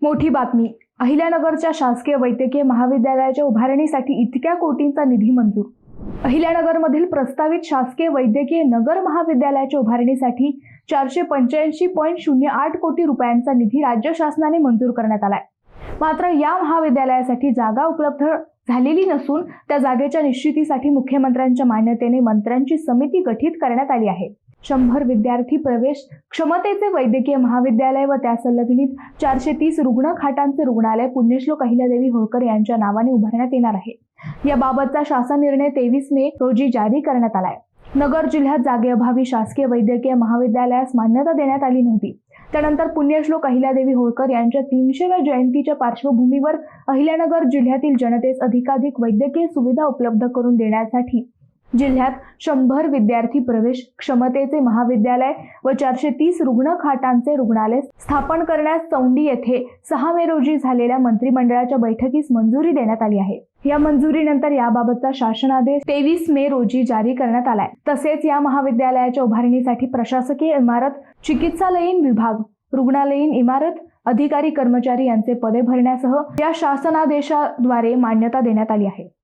मोठी बातमी. अहिल्यानगरच्या शासकीय वैद्यकीय महाविद्यालयाच्या उभारणीसाठी इतक्या कोटींचा निधी मंजूर. अहिल्यानगरमधील प्रस्तावित शासकीय वैद्यकीय नगर महाविद्यालयाच्या उभारणीसाठी 485.08 कोटी रुपयांचा निधी राज्य शासनाने मंजूर करण्यात आलाय. मात्र या महाविद्यालयासाठी जागा उपलब्ध झालेली नसून त्या जागेच्या निश्चितीसाठी मुख्यमंत्र्यांच्या मान्यतेने मंत्र्यांची समिती गठीत करण्यात आली आहे. 100 विद्यार्थी प्रवेश क्षमतेचे वैद्यकीय महाविद्यालय व त्या संलग्नित 430 रुग्ण खाटांचे रुग्णालय पुण्यश्लोक अहिल्यादेवी होळकर यांच्या नावाने उभारण्यात येणार आहे. याबाबतचा शासन निर्णय 23 मे रोजी जारी करण्यात आलाय. नगर जिल्ह्यात जागेअभावी शासकीय वैद्यकीय महाविद्यालयास मान्यता देण्यात आली नव्हती. त्यानंतर पुण्यश्लोक अहिल्यादेवी होळकर यांच्या 300व्या जयंतीच्या पार्श्वभूमीवर अहिल्यानगर जिल्ह्यातील जनतेस अधिकाधिक वैद्यकीय सुविधा उपलब्ध करून देण्यासाठी जिल्ह्यात 100 विद्यार्थी प्रवेश क्षमतेचे महाविद्यालय व 430 रुग्ण खाटांचे रुग्णालय स्थापन करण्यास चौंडी येथे 6 मे रोजी झालेल्या मंत्रिमंडळाच्या बैठकीस मंजुरी देण्यात आली आहे. या मंजुरीनंतर याबाबतचा शासनादेश 23 मे रोजी जारी करण्यात आलाय. तसेच या महाविद्यालयाच्या उभारणीसाठी प्रशासकीय इमारत, चिकित्सालयीन विभाग, रुग्णालयीन इमारत, अधिकारी कर्मचारी यांचे पदे भरण्यासह या शासनादेशाद्वारे मान्यता देण्यात आली आहे.